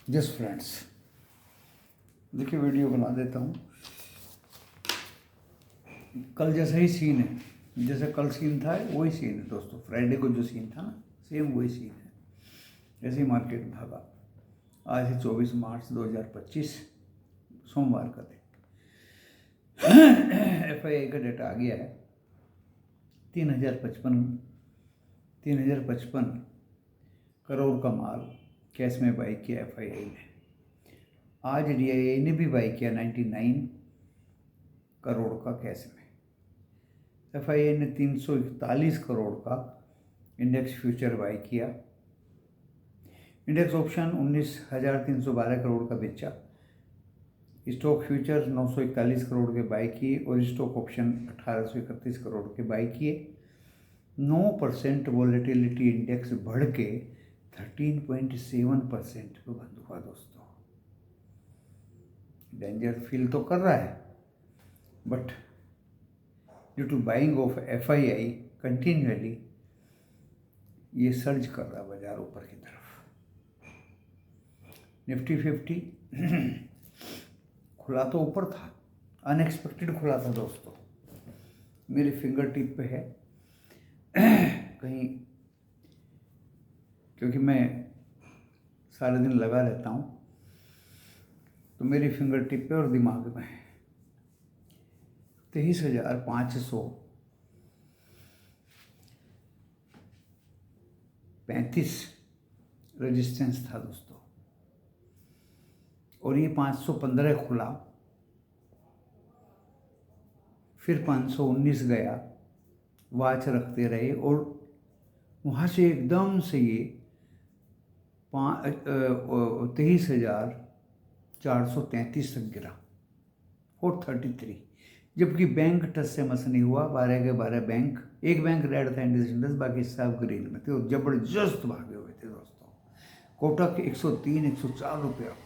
Just friends, देखिए video बना देता हूँ। कल जैसा ही सीन है, जैसे कल सीन था वही सीन है दोस्तों। फ्राइडे को जो सीन था ना, सेम वही सीन है। ऐसे ही मार्केट भागा। आज है 24 मार्च 2025, सोमवार का दिन। FII का डेटा आ गया है। 3055 करोड़ का माल कैश में बाई किया FII ने। आज DII ने भी बाई किया 99 करोड़ का कैश में। FII ने 341 करोड़ का इंडेक्स फ्यूचर बाई किया। इंडेक्स ऑप्शन 19,312 करोड़ का बेचा। स्टॉक फ्यूचर 941 करोड़ के बाई किए और स्टॉक ऑप्शन 1831 करोड़ के बाई किए। 9% वॉलेटिलिटी इंडेक्स बढ़ के 13.7% पे बंद हुआ दोस्तों। डेंजर फील तो कर रहा है, but due to buying of FII continuously ये सर्ज कर रहा है बाजार ऊपर की तरफ। निफ्टी 50 खुला तो ऊपर था, अनएक्सपेक्टेड खुला था दोस्तों। मेरे फिंगर टिप पे है कहीं, क्योंकि मैं सारे दिन लगा रहता हूँ तो मेरी फिंगर टिप पे और दिमाग में है 23,535 रेजिस्टेंस था दोस्तों, और ये 515 खुला, फिर 519 गया, वाच रखते रहे और वहाँ से एकदम से ये 23,433 तक गिरा, 433। जबकि बैंक टच से मस नहीं हुआ। 12 के 12 बैंक, एक बैंक रेड था इंडस, बाकी सब ग्रीन में थे और जबरदस्त भागे हुए थे दोस्तों। कोटक 103 104 रुपया।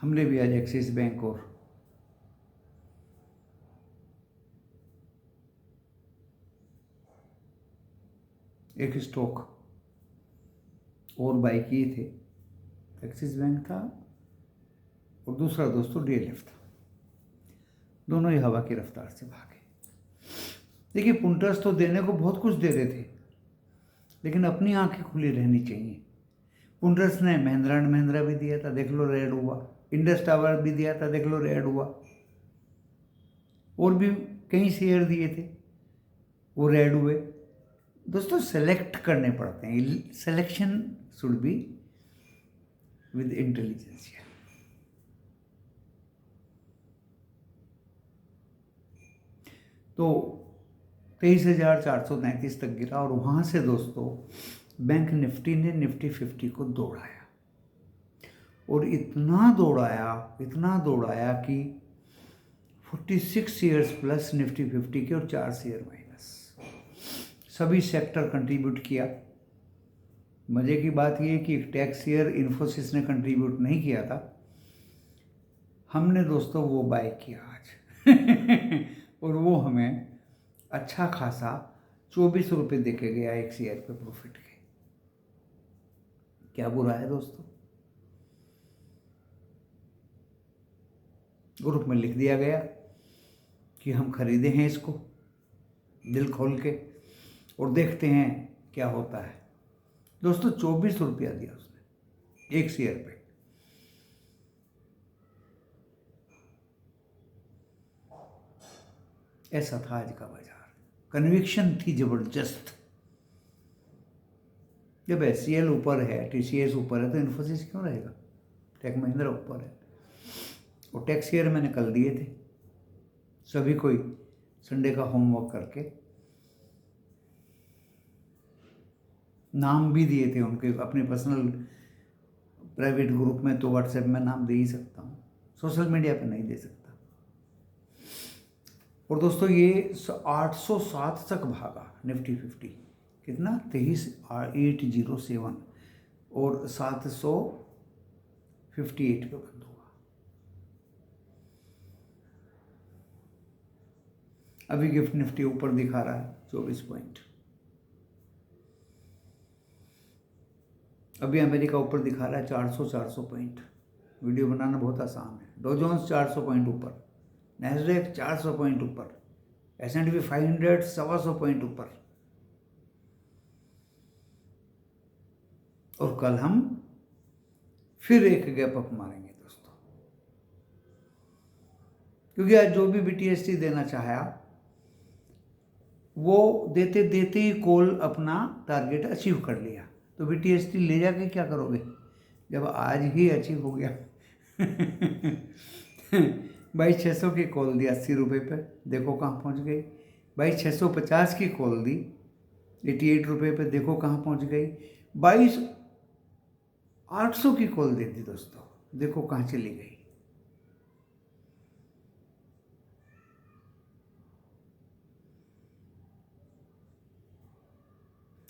हमने भी आज एक्सिस बैंक और एक स्टॉक और बाई किए थे। एक्सिस बैंक था और दूसरा दोस्तों DLF था। दोनों ही हवा की रफ्तार से भागे। देखिए, पुंटर्स तो देने को बहुत कुछ दे रहे थे, लेकिन अपनी आंखें खुली रहनी चाहिए। पुंटर्स ने महिंद्रा एंड महिंद्रा भी दिया था, देख लो रेड हुआ। इंडस टावर भी दिया था, देख लो रेड हुआ। और भी कई शेयर दिए थे, वो रेड हुए। दोस्तों, सेलेक्ट करने पड़ते हैं। Selection should be with intelligence. तो 23,433 तक गिरा और वहाँ से दोस्तों बैंक निफ्टी ने निफ्टी 50 को दौड़ाया, और इतना दौड़ाया कि 46 ईयर्स प्लस निफ्टी 50 के और 4 शेयर माइनस। सभी सेक्टर कंट्रीब्यूट किया। मज़े की बात यह कि टैक्स शेयर इन्फोसिस ने कंट्रीब्यूट नहीं किया था। हमने दोस्तों वो बाय किया आज और वो हमें अच्छा खासा 24 रुपये देके गया एक शेयर पे प्रॉफिट के। क्या बुरा है दोस्तों? ग्रुप में लिख दिया गया कि हम खरीदे हैं इसको दिल खोल के, और देखते हैं क्या होता है। दोस्तों 24 रुपया दिया उसने एक शेयर पे। ऐसा था आज का बाजार। कन्विक्शन थी जबरदस्त। जब SCL ऊपर है, TCS ऊपर है, तो इन्फोसिस क्यों रहेगा? टेक महिंद्रा ऊपर है। और टैक्स शेयर मैंने कल दिए थे सभी कोई, संडे का होमवर्क करके नाम भी दिए थे उनके अपने पर्सनल प्राइवेट ग्रुप में। तो व्हाट्सएप में नाम दे ही सकता हूँ, सोशल मीडिया पे नहीं दे सकता। और दोस्तों ये 807 तक भागा निफ्टी 50। कितना? 23,807 और 758 पे बंद हुआ। अभी गिफ्ट निफ्टी ऊपर दिखा रहा है 24 पॉइंट। अभी अमेरिका ऊपर दिखा रहा है 400 पॉइंट। वीडियो बनाना बहुत आसान है। डॉ जोन्स 400 पॉइंट ऊपर, नैस्डैक 400 पॉइंट ऊपर, S&P 500 125 पॉइंट ऊपर। और कल हम फिर एक गैप अप मारेंगे दोस्तों, क्योंकि आज जो भी BTST देना चाहा वो देते देते ही कॉल अपना टारगेट अचीव कर लिया। तो BTST ले जाके क्या करोगे जब आज ही अचीव हो गया? 22,600 की कॉल दी 80 रुपये पे, देखो कहाँ पहुँच गई। 22,650 की कॉल दी 88 रुपये पे, देखो कहाँ पहुँच गई। 22,800 की कॉल दे दी दोस्तों, देखो कहाँ चली गई।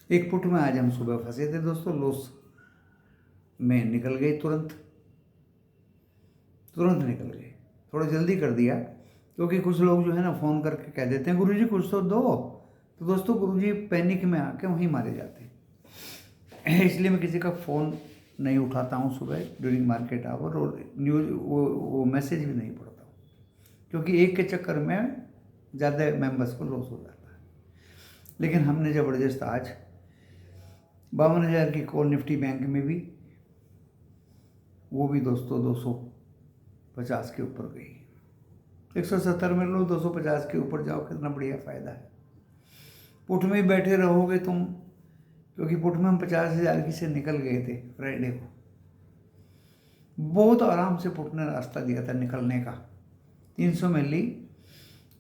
एक पुट में आज हम सुबह फंसे थे दोस्तों, लॉस में निकल गए, तुरंत निकल गए। थोड़ा जल्दी कर दिया, क्योंकि कुछ लोग जो है ना फ़ोन करके कह देते हैं गुरुजी कुछ तो दो, तो दोस्तों गुरुजी पैनिक में आके वहीं मारे जाते हैं। इसलिए मैं किसी का फ़ोन नहीं उठाता हूँ सुबह ड्यूरिंग मार्केट आवर, और न्यूज़ वो मैसेज भी नहीं पढ़ता हूँ, क्योंकि एक के चक्कर में ज़्यादा मेंबर्स को लॉस हो जाता है। लेकिन हमने ज़बरदस्त आज 52,000 की कॉल निफ्टी बैंक में भी, वो भी दोस्तों 250 के ऊपर गई। 170 में लो, 250 के ऊपर जाओ, कितना बढ़िया फ़ायदा है। पुट में ही बैठे रहोगे तुम, क्योंकि पुट में हम 50,000 की से निकल गए थे फ्राइडे को। बहुत आराम से पुट ने रास्ता दिया था निकलने का। 300 में ली,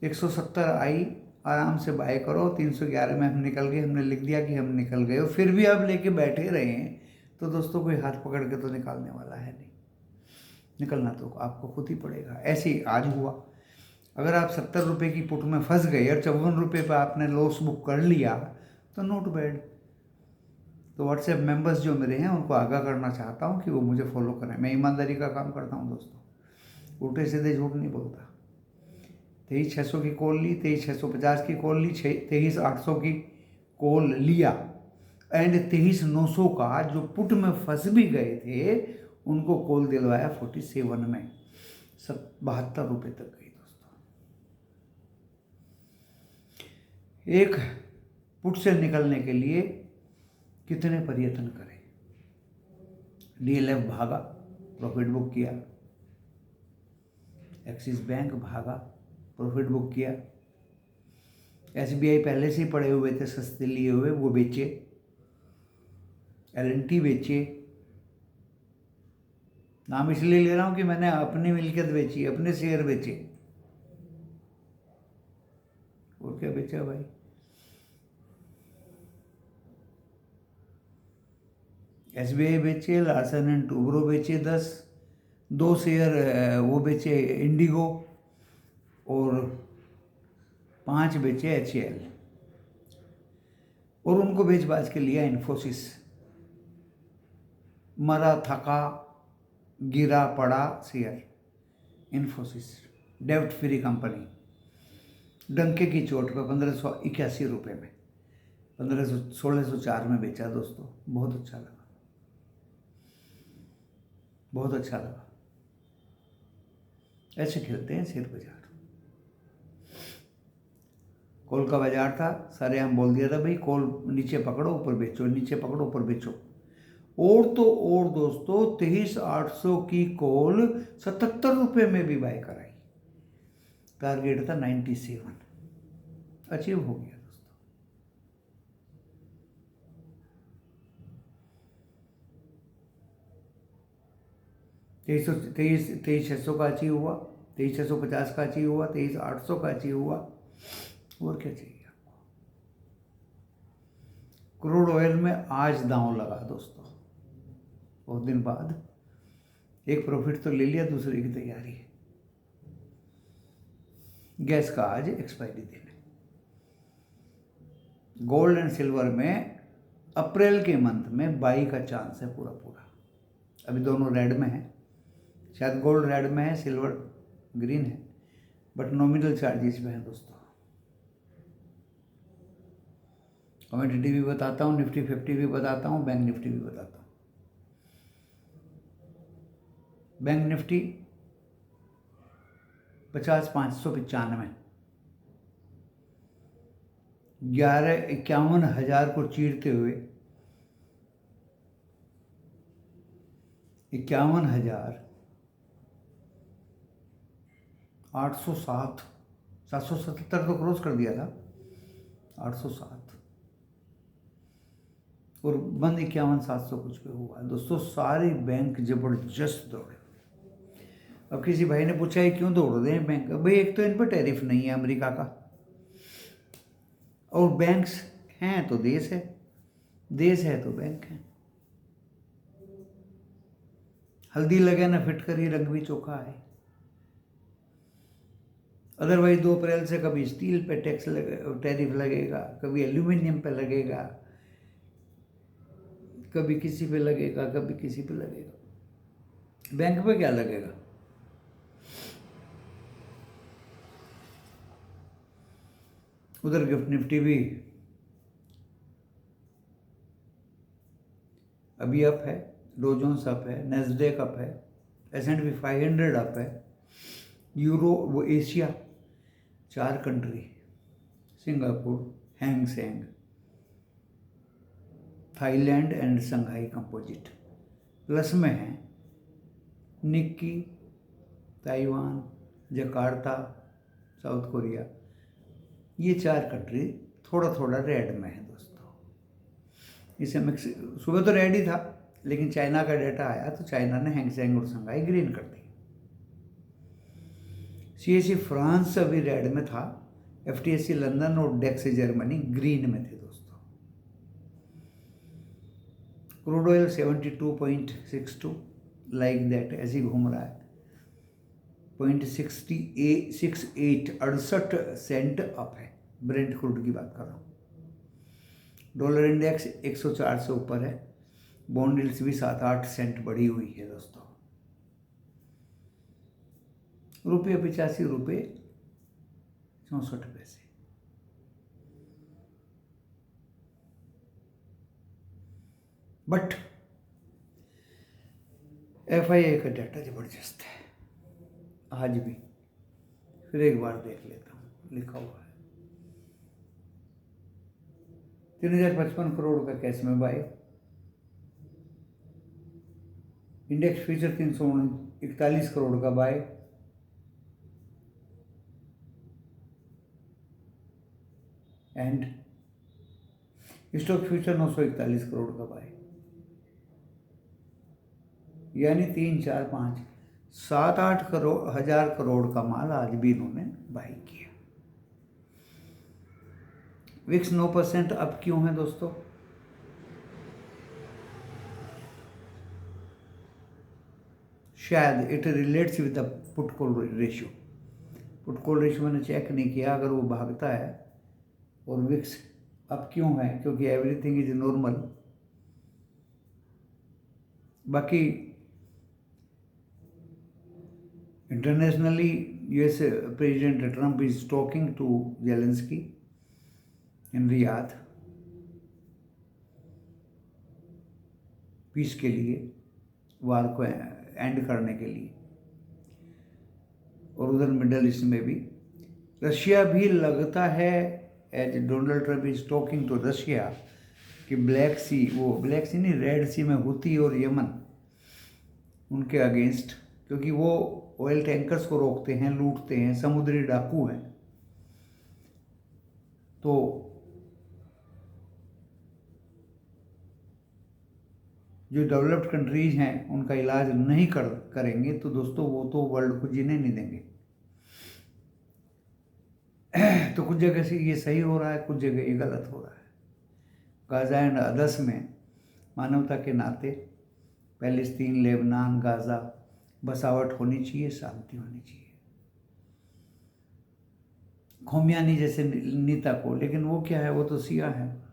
170 आई, आराम से बाय करो। 311 में हम निकल गए, हमने लिख दिया कि हम निकल गए, और फिर भी आप लेके बैठे रहे हैं तो दोस्तों कोई हाथ पकड़ के तो निकालने वाला है नहीं। निकलना तो आपको खुद ही पड़ेगा। ऐसे ही आज हुआ। अगर आप 70 रुपये की पुट में फंस गए और 54 रुपये पर आपने लॉस बुक कर लिया तो नॉट बैड। तो व्हाट्सएप मेंबर्स जो मेरे हैं उनको आगाह करना चाहता हूँ कि वो मुझे फॉलो करें। मैं ईमानदारी का काम करता हूँ दोस्तों, उल्टे सीधे झूठ नहीं बोलता। 23,600 की कॉल ली, 23,650 की कॉल ली, 23,800 की कॉल लिया, एंड 23,900 का जो पुट में फंस भी गए थे उनको कॉल दिलवाया 47 में, 72 रुपये तक गई दोस्तों। एक पुट से निकलने के लिए कितने प्रयत्न करें। DLF भागा, प्रॉफिट बुक किया। एक्सिस बैंक भागा, प्रॉफिट बुक किया। SBI पहले से ही पड़े हुए थे सस्ते लिए हुए, वो बेचे। LNT बेचे। नाम इसलिए ले रहा हूँ कि मैंने अपनी मिल्कियत बेची, अपने शेयर बेचे। और क्या बेचा भाई? SBI बेचे, लार्सन एंड टूब्रो बेचे 10, 2 शेयर वो बेचे इंडिगो, और 5 बेचे HAL, और उनको बेच बाज के लिया इन्फोसिस। मरा थका गिरा पड़ा शेयर इन्फोसिस, डेब्ट फ्री कंपनी, डंके की चोट पर 1581 रुपये में, 1604 में बेचा दोस्तों। बहुत अच्छा लगा, बहुत अच्छा लगा। ऐसे खेलते हैं शेयर बाजार। कॉल का बाजार था, सारे हम बोल दिया था भाई कॉल नीचे पकड़ो ऊपर बेचो, नीचे पकड़ो ऊपर बेचो। और तो और दोस्तों 23,800 की कॉल 77 रुपये में भी बाय कराई। टारगेट था 97, अचीव हो गया दोस्तों। 23,600 का अचीव हुआ, 23,650 का अचीव हुआ, 23,800 का अचीव हुआ। और क्या चाहिए आपको? क्रूड ऑयल में आज दांव लगा दोस्तों, बहुत दिन बाद। एक प्रॉफिट तो ले लिया, दूसरे की तैयारी है। गैस का आज एक्सपायरी दिन है। गोल्ड एंड सिल्वर में अप्रैल के मंथ में बाई का चांस है पूरा पूरा। अभी दोनों रेड में है, शायद गोल्ड रेड में है, सिल्वर ग्रीन है, बट नॉमिनल चार्जेस में है दोस्तों। कमोडिटी भी बताता हूँ, निफ्टी 50 भी बताता हूँ, बैंक निफ्टी भी बताता हूँ। बैंक निफ्टी 50,595, 51,000 को चीरते हुए 51,807, 777 तो क्रॉस कर दिया था, 807 और बंद 51,700 कुछ पे हुआ। दोस्तों सारे बैंक जबरदस्त दौड़े। अब किसी भाई ने पूछा है क्यों दौड़ रहे हैं बैंक? भाई एक तो इन पर टैरिफ नहीं है अमेरिका का, और बैंक्स हैं तो देश है, देश है तो बैंक है। हल्दी लगे ना फिटकर ही रंग भी चोखा है। अदरवाइज 2 अप्रैल से कभी स्टील पे टैरिफ लगेगा, कभी एल्यूमिनियम पे लगेगा, कभी किसी पे लगेगा, कभी किसी पे लगेगा। बैंक पे क्या लगेगा? उधर गिफ्ट निफ्टी भी अभी अप है, डो जोन्स अप है, नेस्डेक अप है, S&P 500 अप है, यूरो वो Asia 4 country, Singapore, Hang Seng, Thailand and Shanghai composite plus में है। Nikki, Taiwan, Jakarta, south Korea, ये 4 कंट्री थोड़ा थोड़ा रेड में है दोस्तों। इसे मिक्स, सुबह तो रेड ही था, लेकिन चाइना का डाटा आया तो चाइना ने हैंगसेंग और संघाई ग्रीन कर दी। CAC फ्रांस अभी रेड में था, FTSE लंदन और डेक्स जर्मनी ग्रीन में थे दोस्तों। क्रूड ऑयल 72.62 लाइक दैट ऐसे ही घूम रहा है, 0.68 68 अप है। ब्रेंट क्रूड की बात कर रहा हूँ। डॉलर इंडेक्स 104 से ऊपर है, बॉन्ड यील्ड्स भी 7-8 सेंट बढ़ी हुई है दोस्तों। रुपये 85 रुपये 64 पैसे। बट FIA का डाटा जबरदस्त है आज भी, फिर एक बार देख लेता हूँ, लिखा हुआ है 3055 करोड़ का कैश में बाय। इंडेक्स फ्यूचर 341 करोड़ का buy. And stock future 941 crore का बाय, यानी 3, 4, 5, 7-8 हजार करोड़ का माल आज भी इन्होंने बाय किया। विक्स 9% अप क्यों है दोस्तों? शायद it relates with the put call ratio. Put call ratio मैंने चेक नहीं किया, अगर वो भागता है और विक्स अप क्यों है, क्योंकि एवरीथिंग इज नॉर्मल। बाकी internationally US president Trump is talking to Zelensky in Riyadh peace के लिए, वार को एंड करने के लिए। और उधर मिडल ईस्ट में भी रशिया भी लगता है, as Donald Trump is talking to Russia, कि ब्लैक सी नहीं, रेड सी में हुती और यमन उनके अगेंस्ट, क्योंकि वो ऑयल टैंकर्स को रोकते हैं, लूटते हैं, समुद्री डाकू हैं। तो जो डेवलप्ड कंट्रीज हैं उनका इलाज नहीं करेंगे तो दोस्तों वो तो वर्ल्ड को जीने नहीं देंगे। तो कुछ जगह से ये सही हो रहा है, कुछ जगह ये गलत हो रहा है। गाज़ा एंड अदर्स में मानवता के नाते पैलेस्तीन, लेबनान, गाज़ा बसावट होनी चाहिए, शांति होनी चाहिए। खोमियानी जैसे नेता को, लेकिन वो क्या है, वो तो सिया है,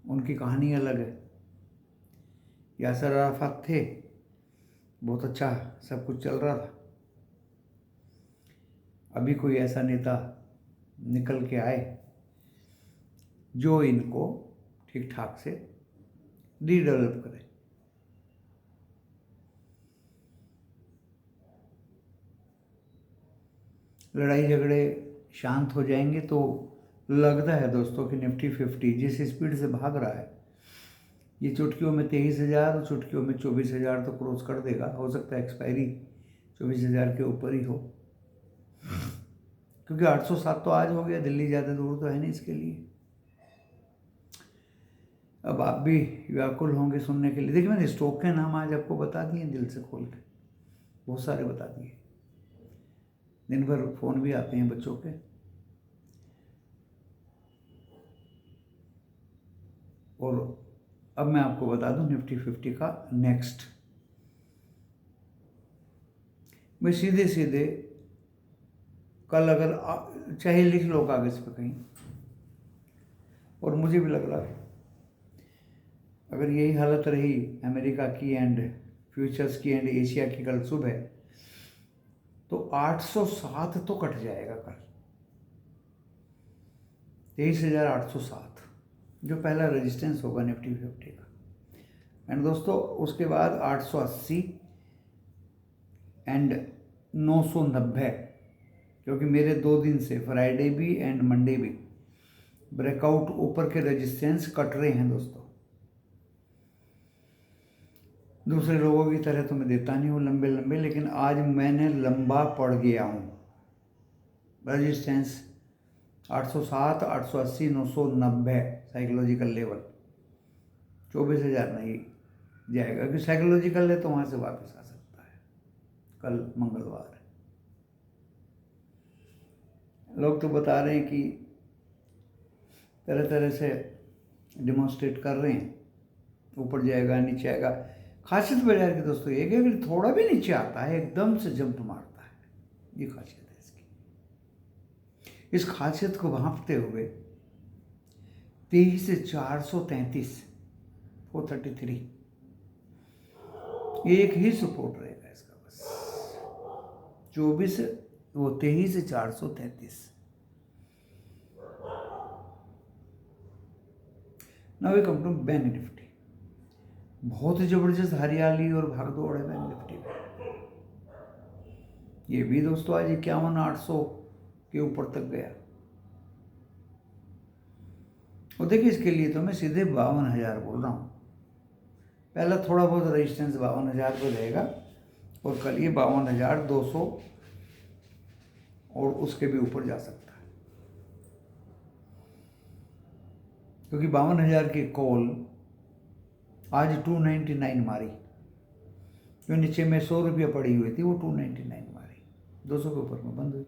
उनकी कहानी अलग है। यासर अराफात थे, बहुत अच्छा सब कुछ चल रहा था। अभी कोई ऐसा नेता निकल के आए जो इनको ठीक ठाक से रीडेवलप करे। लड़ाई झगड़े शांत हो जाएंगे तो लगता है दोस्तों कि निफ्टी 50 जिस स्पीड से भाग रहा है, ये चुटकियों में 23,000 और चुटकियों में 24,000 तो क्रॉस कर देगा। हो सकता है एक्सपायरी 24,000 के ऊपर ही हो, क्योंकि 807 तो आज हो गया, दिल्ली ज़्यादा दूर तो है नहीं इसके लिए। अब आप भी व्याकुल होंगे सुनने के लिए। देखिए, मैंने स्टॉक के नाम आज आपको बता दिए दिल से खोल के, बहुत सारे बता दिए। दिन भर फ़ोन भी आते हैं बच्चों के। और अब मैं आपको बता दूं निफ्टी 50 का नेक्स्ट। मैं सीधे सीधे कल अगर चाहे लिख लो कागज़ पे कहीं, और मुझे भी लग रहा है अगर यही हालत रही अमेरिका की एंड फ्यूचर्स की एंड एशिया की कल सुबह, तो 807 तो कट जाएगा कल, 23,807 जो पहला रेजिस्टेंस होगा निफ्टी 50 का। एंड दोस्तों उसके बाद 880 एंड 990, क्योंकि मेरे 2 दिन से फ्राइडे भी एंड मंडे भी ब्रेकआउट ऊपर के रेजिस्टेंस कट रहे हैं दोस्तों। दूसरे लोगों की तरह तो मैं देता नहीं हूँ लंबे लंबे, लेकिन आज मैंने लंबा पड़ गया हूँ। रेजिस्टेंस 807, 880, 990 साइकोलॉजिकल लेवल, 24,000 नहीं जाएगा, क्योंकि साइकोलॉजिकल है तो वहाँ से वापस आ सकता है। कल मंगलवार है, लोग तो बता रहे हैं कि तरह तरह से डिमॉन्स्ट्रेट कर रहे हैं, ऊपर जाएगा नीचे आएगा। खासियत बाजार की दोस्तों ये कि अगर थोड़ा भी नीचे आता है एकदम से जंप मारता है, ये खासियत है इसकी। इस खासियत को भांपते हुए 23,433 433 एक ही सपोर्ट रहेगा इसका, बस 24 वो 23,433। Now we come to Bank Nifty. बहुत ही जबरदस्त हरियाली और भागदौड़ है बैंक निफ्टी में। ये भी दोस्तों आज 51,800 के ऊपर तक गया। और देखिए इसके लिए तो मैं सीधे 52,000 बोल रहा हूँ। पहला थोड़ा बहुत रेजिस्टेंस 52,000 पे रहेगा, और कल ये 52,200 और उसके भी ऊपर जा सकता है, क्योंकि 52,000 की कॉल आज 299 मारी, जो नीचे में 100 रुपया पड़ी हुई थी वो 299 मारी, 200 के ऊपर में बंद हुई।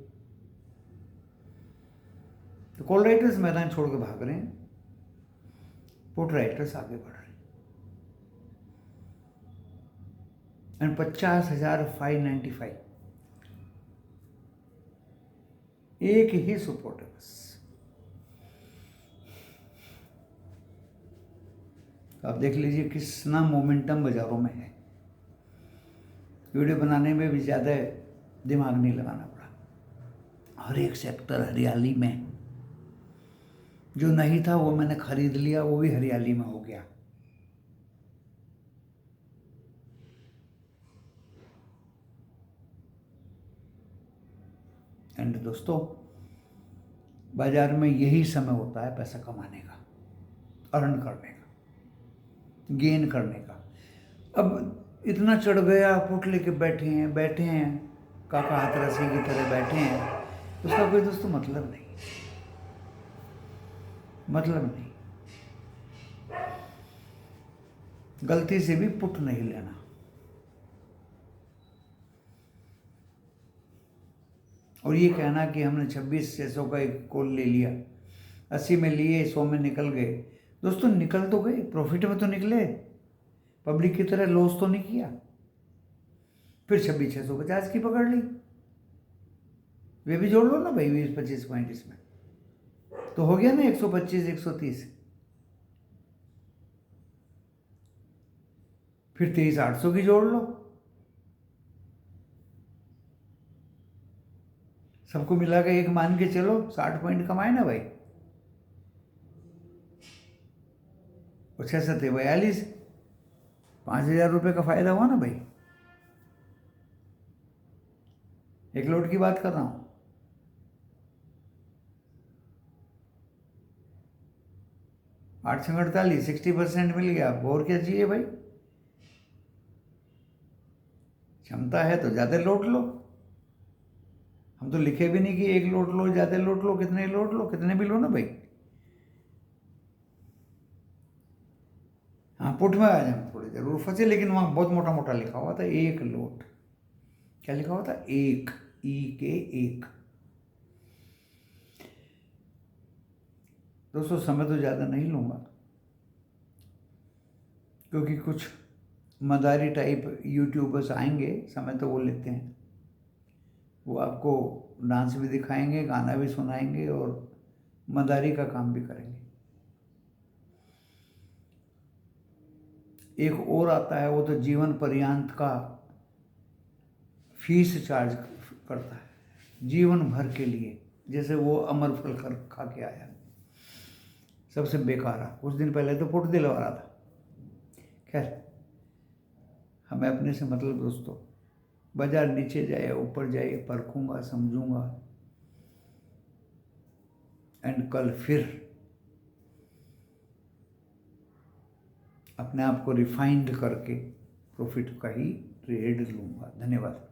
तो कॉल राइटर्स मैदान छोड़ के भाग रहे हैं, पुट राइटर्स आगे बढ़ रहे हैं। एंड 50,595 एक ही सपोर्ट है बस। आप देख लीजिए कितना मोमेंटम बाजारों में है। वीडियो बनाने में भी ज़्यादा दिमाग नहीं लगाना पड़ा। हर एक सेक्टर हरियाली में, जो नहीं था वो मैंने खरीद लिया, वो भी हरियाली में हो गया। एंड दोस्तों बाजार में यही समय होता है पैसा कमाने का, अर्न करने का, गेन करने का। अब इतना चढ़ गया, पुट लेके बैठे हैं काका हाथरसी की तरह बैठे हैं, उसका कोई दोस्तों मतलब नहीं। गलती से भी पुट नहीं लेना। और ये कहना कि हमने 26,600 का एक कॉल ले लिया, 80 में लिए, 100 में निकल गए। दोस्तों निकल तो गए, प्रॉफिट में तो निकले, पब्लिक की तरह लॉस तो नहीं किया। फिर 26,650 की पकड़ ली, वे भी जोड़ लो ना भाई, 20-25 पॉइंट इसमें तो हो गया ना 125, 130। फिर 23,800 की जोड़ लो, सबको मिला के एक मान के चलो 60 पॉइंट कमाए ना भाई। और 6-7-42, 5,000 रुपये का फायदा हुआ ना भाई। एक लोट की बात कर रहा हूँ। 8 से 48 60% मिल गया, आपको और क्या चाहिए भाई। क्षमता है तो ज़्यादा लौट लो। हम तो लिखे भी नहीं कि एक लौट लो, ज़्यादा लौट लो, कितने लौट लो, कितने भी लो ना भाई। हाँ, पुट में आ जाए थोड़ी जरूर फंसे, लेकिन वहाँ बहुत मोटा मोटा लिखा हुआ था एक लोट। क्या लिखा हुआ था? एक, ई के एक। दोस्तों समय तो ज़्यादा नहीं लूँगा, क्योंकि कुछ मदारी टाइप यूट्यूबर्स आएंगे, समय तो वो लेते हैं। वो आपको डांस भी दिखाएंगे, गाना भी सुनाएंगे और मदारी का काम भी करेंगे। एक और आता है, वो तो जीवन पर्यंत का फीस चार्ज करता है, जीवन भर के लिए। जैसे वो अमर फल खा के आया, सबसे बेकार है। कुछ दिन पहले तो पुट दिलवा रहा था। खैर, हमें अपने से मतलब दोस्तों, बाजार नीचे जाए ऊपर जाए, परखूंगा, समझूंगा, एंड कल फिर अपने आप को रिफाइंड करके प्रॉफिट का ही ट्रेड लूंगा। धन्यवाद।